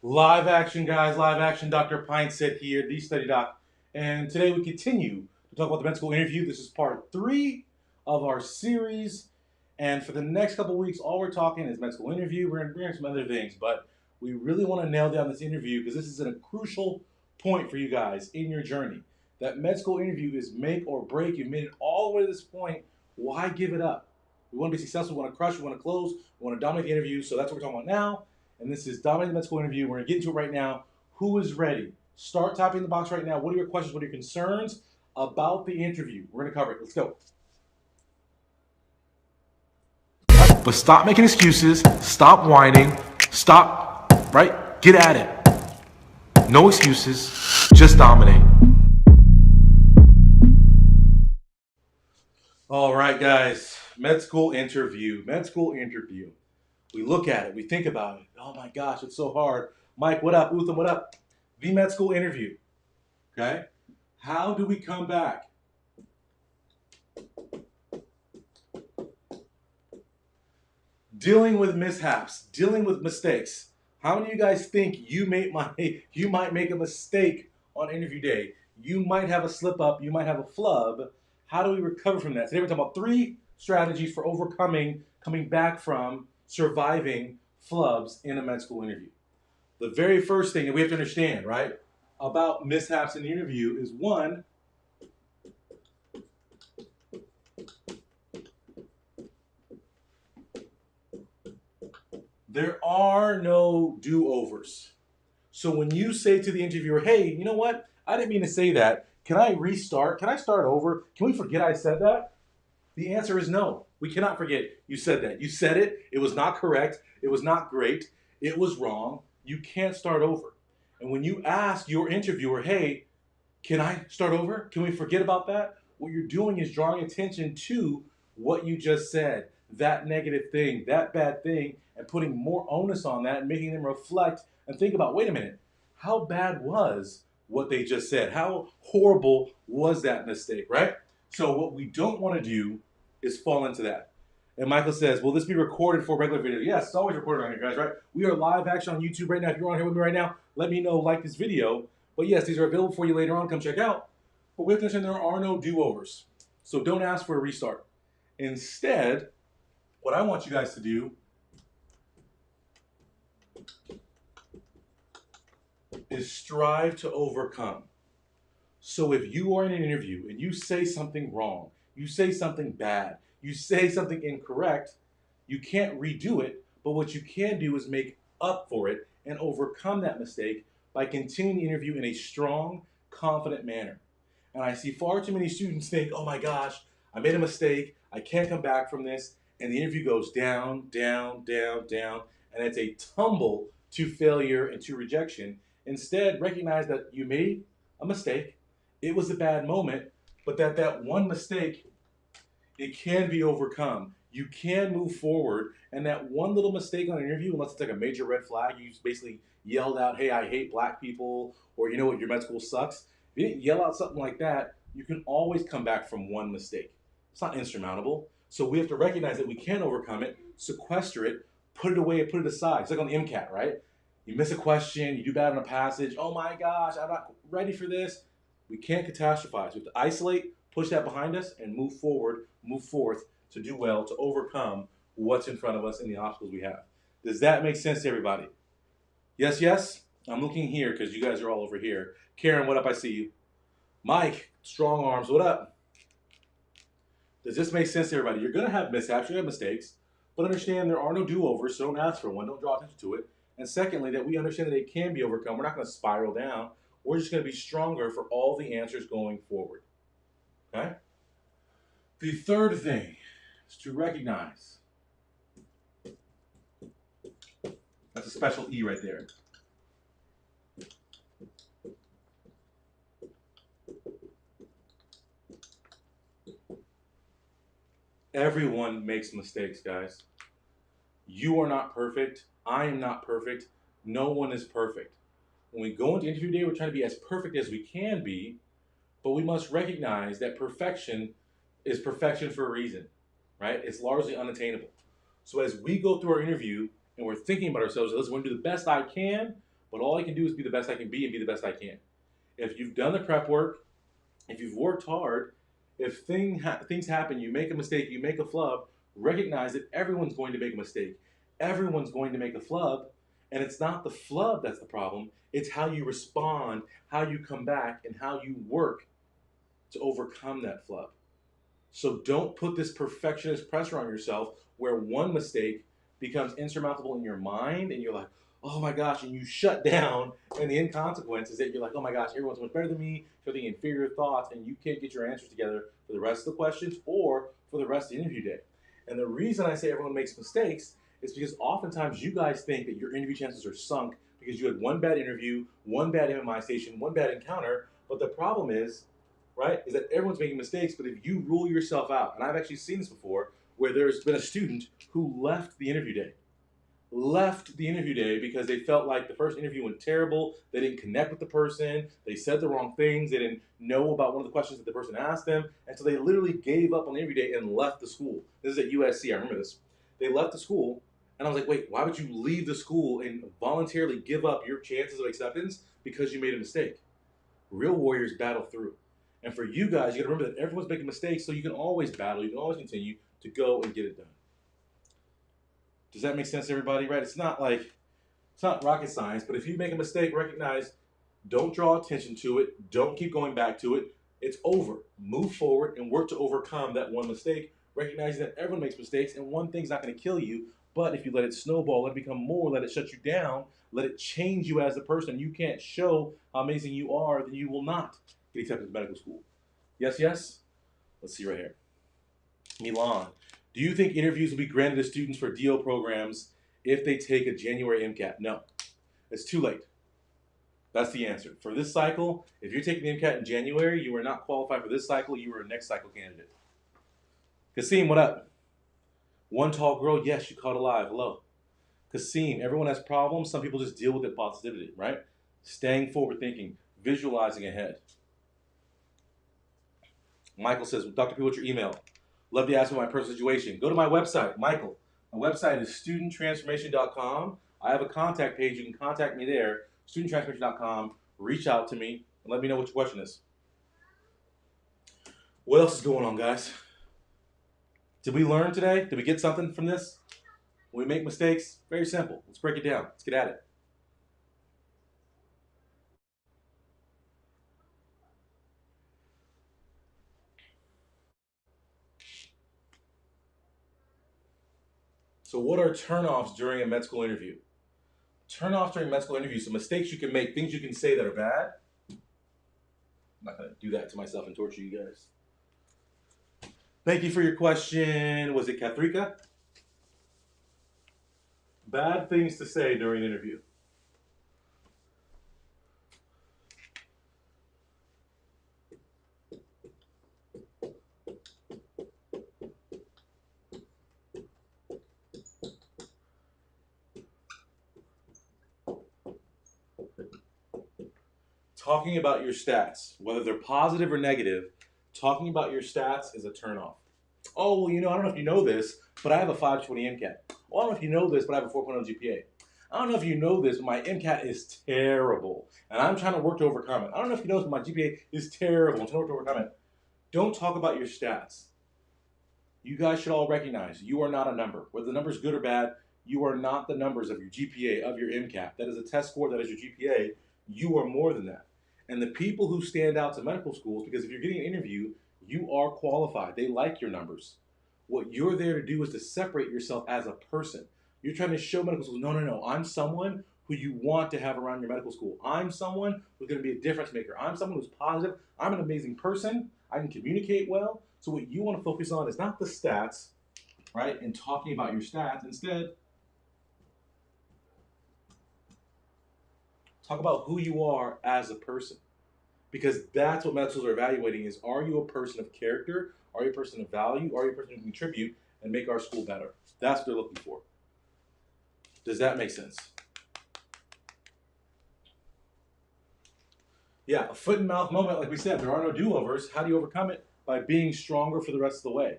Live action, guys, live action. Dr. Pinesett here, the study doc. And today we continue to talk about the med school interview. This is part 3 of our series. And for the next couple of weeks, all we're talking is med school interview. We're going to bring some other things, but we really want to nail down this interview because this is a crucial point for you guys in your journey. That med school interview is make or break. You've made it all the way to this point. Why give it up? We want to be successful. We want to crush. We want to close. We want to dominate the interview. So that's what we're talking about now. And this is Dominating the Med School Interview. We're going to get into it right now. Who is ready? Start typing in the box right now. What are your questions? What are your concerns about the interview? We're going to cover it. Let's go. But stop making excuses. Stop whining. Stop, right? Get at it. No excuses. Just dominate. All right, guys. Med school interview. Med school interview. We look at it. We think about it. Oh my gosh, it's so hard. Mike, what up? Utham, what up? The med school interview. Okay? How do we come back? Dealing with mishaps, dealing with mistakes. How many of you guys think you might make a mistake on interview day? You might have a slip up, you might have a flub. How do we recover from that? Today we're talking about 3 strategies for overcoming, coming back from, surviving flubs in a med school interview. The very first thing that we have to understand, right, about mishaps in the interview is one, there are no do-overs. So when you say to the interviewer, hey, you know what? I didn't mean to say that. Can I restart? Can I start over? Can we forget I said that? The answer is no. We cannot forget you said that. You said it. It was not correct. It was not great. It was wrong. You can't start over. And when you ask your interviewer, hey, can I start over? Can we forget about that? What you're doing is drawing attention to what you just said, that negative thing, that bad thing, and putting more onus on that and making them reflect and think about, wait a minute, how bad was what they just said? How horrible was that mistake, right? So what we don't want to do is fall into that. And Michael says, will this be recorded for regular video? Yes, it's always recorded on here, guys, right? We are live action on YouTube right now. If you're on here with me right now, let me know, like this video. But yes, these are available for you later on. Come check out. But we have to understand there are no do-overs. So don't ask for a restart. Instead, what I want you guys to do is strive to overcome. So if you are in an interview and you say something wrong, you say something bad, you say something incorrect, you can't redo it, but what you can do is make up for it and overcome that mistake by continuing the interview in a strong, confident manner. And I see far too many students think, oh my gosh, I made a mistake, I can't come back from this, and the interview goes down, down, down, down, and it's a tumble to failure and to rejection. Instead, recognize that you made a mistake, it was a bad moment, but that one mistake, it can be overcome. You can move forward, and that one little mistake on an interview, unless it's like a major red flag, you basically yelled out, hey, I hate black people, or you know what, your med school sucks. If you didn't yell out something like that, you can always come back from one mistake. It's not insurmountable. So we have to recognize that we can overcome it, sequester it, put it away, and put it aside. It's like on the MCAT, right? You miss a question, you do bad on a passage, oh my gosh, I'm not ready for this. We can't catastrophize. We have to isolate, push that behind us, and move forward, move forth to do well, to overcome what's in front of us and the obstacles we have. Does that make sense to everybody? Yes, yes? I'm looking here because you guys are all over here. Karen, what up? I see you. Mike, strong arms, what up? Does this make sense to everybody? You're going to have mishaps, you're going to have mistakes, but understand there are no do-overs, so don't ask for one, don't draw attention to it. And secondly, that we understand that it can be overcome. We're not going to spiral down. We're just going to be stronger for all the answers going forward. Okay? The third thing is to recognize. That's a special E right there. Everyone makes mistakes, guys. You are not perfect. I am not perfect. No one is perfect. When we go into interview day, we're trying to be as perfect as we can be, but we must recognize that perfection is perfection for a reason, right? It's largely unattainable. So as we go through our interview and we're thinking about ourselves, listen, we're going to do the best I can, but all I can do is be the best I can be and be the best I can. If you've done the prep work, if you've worked hard, if things happen, you make a mistake, you make a flub, recognize that everyone's going to make a mistake. Everyone's going to make a flub, and it's not the flub that's the problem. It's how you respond, how you come back, and how you work to overcome that flub. So don't put this perfectionist pressure on yourself where one mistake becomes insurmountable in your mind and you're like, oh my gosh, and you shut down, and the inconsequence is that you're like, oh my gosh, everyone's much better than me, you're thinking inferior thoughts, and you can't get your answers together for the rest of the questions or for the rest of the interview day. And the reason I say everyone makes mistakes is because oftentimes you guys think that your interview chances are sunk because you had one bad interview, one bad MMI station, one bad encounter, but the problem is, right, is that everyone's making mistakes, but if you rule yourself out, and I've actually seen this before, where there's been a student who left the interview day because they felt like the first interview went terrible, they didn't connect with the person, they said the wrong things, they didn't know about one of the questions that the person asked them, and so they literally gave up on the interview day and left the school. This is at USC, I remember this. They left the school, and I was like, wait, why would you leave the school and voluntarily give up your chances of acceptance because you made a mistake? Real warriors battle through. And for you guys, you gotta remember that everyone's making mistakes, so you can always battle, you can always continue to go and get it done. Does that make sense to everybody, right? It's not rocket science, but if you make a mistake, recognize, don't draw attention to it, don't keep going back to it. It's over. Move forward and work to overcome that one mistake, recognizing that everyone makes mistakes and one thing's not gonna kill you, but if you let it snowball, let it become more, let it shut you down, let it change you as a person, you can't show how amazing you are, then you will not get accepted to medical school. Yes, yes? Let's see right here. Milan. Do you think interviews will be granted to students for DO programs if they take a January MCAT? No. It's too late. That's the answer. For this cycle, if you're taking the MCAT in January, you are not qualified for this cycle, you are a next cycle candidate. Kasim, what up? One tall girl, yes, you caught alive. Hello. Kasim, everyone has problems. Some people just deal with it positivity, right? Staying forward thinking, visualizing ahead. Michael says, Dr. P, what's your email? Love to ask me my personal situation. Go to my website, Michael. My website is studenttransformation.com. I have a contact page. You can contact me there, studenttransformation.com. Reach out to me and let me know what your question is. What else is going on, guys? Did we learn today? Did we get something from this? When we make mistakes, very simple. Let's break it down. Let's get at it. So what are turnoffs during a med school interview? Turnoffs during med school interviews, so mistakes you can make, things you can say that are bad. I'm not going to do that to myself and torture you guys. Thank you for your question. Was it Kathrika? Bad things to say during an interview. Talking about your stats, whether they're positive or negative, talking about your stats is a turnoff. Oh, well, I don't know if you know this, but I have a 520 MCAT. Well, I don't know if you know this, but I have a 4.0 GPA. I don't know if you know this, but my MCAT is terrible, and I'm trying to work to overcome it. I don't know if you know this, but my GPA is terrible. I'm trying to work to overcome it. Don't talk about your stats. You guys should all recognize you are not a number. Whether the number is good or bad, you are not the numbers of your GPA, of your MCAT. That is a test score, that is your GPA. You are more than that. And the people who stand out to medical schools, because if you're getting an interview, you are qualified. They like your numbers. What you're there to do is to separate yourself as a person. You're trying to show medical schools, no, I'm someone who you want to have around your medical school. I'm someone who's going to be a difference maker. I'm someone who's positive. I'm an amazing person. I can communicate well. So what you want to focus on is not the stats, right, and talking about your stats. Instead, talk about who you are as a person, because that's what medical schools are evaluating is, are you a person of character? Are you a person of value? Are you a person who can contribute and make our school better? That's what they're looking for. Does that make sense? Yeah, a foot and mouth moment, like we said, there are no do-overs. How do you overcome it? By being stronger for the rest of the way,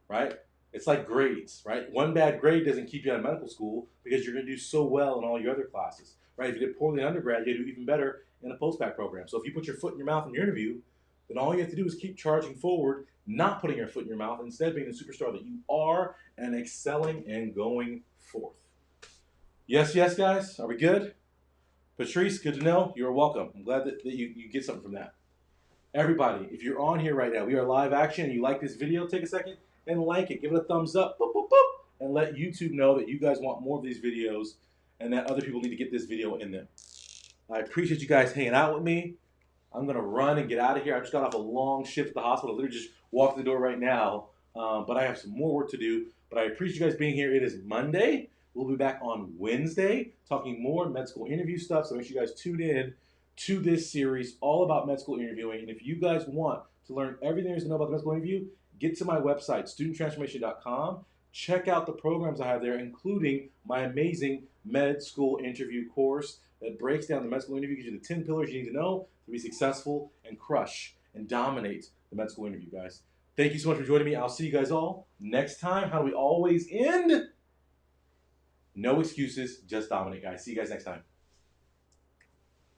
right? It's like grades, right? One bad grade doesn't keep you out of medical school because you're going to do so well in all your other classes. right? If you did poorly in undergrad, you do even better in a post-bac program. So if you put your foot in your mouth in your interview, then all you have to do is keep charging forward, not putting your foot in your mouth, instead being the superstar that you are and excelling and going forth. Yes, guys? Are we good? Patrice, good to know. You're welcome. I'm glad that you get something from that. Everybody, if you're on here right now, we are live action, and you like this video, take a second and like it. Give it a thumbs up, boop, boop, boop, and let YouTube know that you guys want more of these videos and that other people need to get this video in them. I appreciate you guys hanging out with me. I'm going to run and get out of here. I just got off a long shift at the hospital. I literally just walked the door right now, but I have some more work to do. But I appreciate you guys being here. It is Monday. We'll be back on Wednesday talking more med school interview stuff, so make sure you guys tune in to this series all about med school interviewing. And if you guys want to learn everything there is to know about the med school interview, get to my website, studenttransformation.com. Check out the programs I have there, including my amazing med school interview course that breaks down the med school interview, gives you the 10 pillars you need to know to be successful and crush and dominate the med school interview, guys. Thank you so much for joining me. I'll see you guys all next time. How do we always end? No excuses, just dominate, guys. See you guys next time.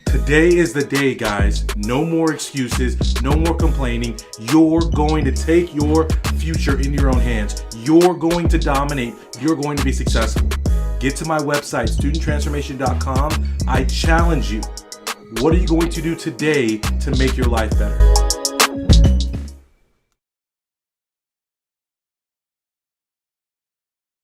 Today is the day, guys. No more excuses, no more complaining. You're going to take your future in your own hands. You're going to dominate. You're going to be successful. Get to my website, studenttransformation.com. I challenge you. What are you going to do today to make your life better?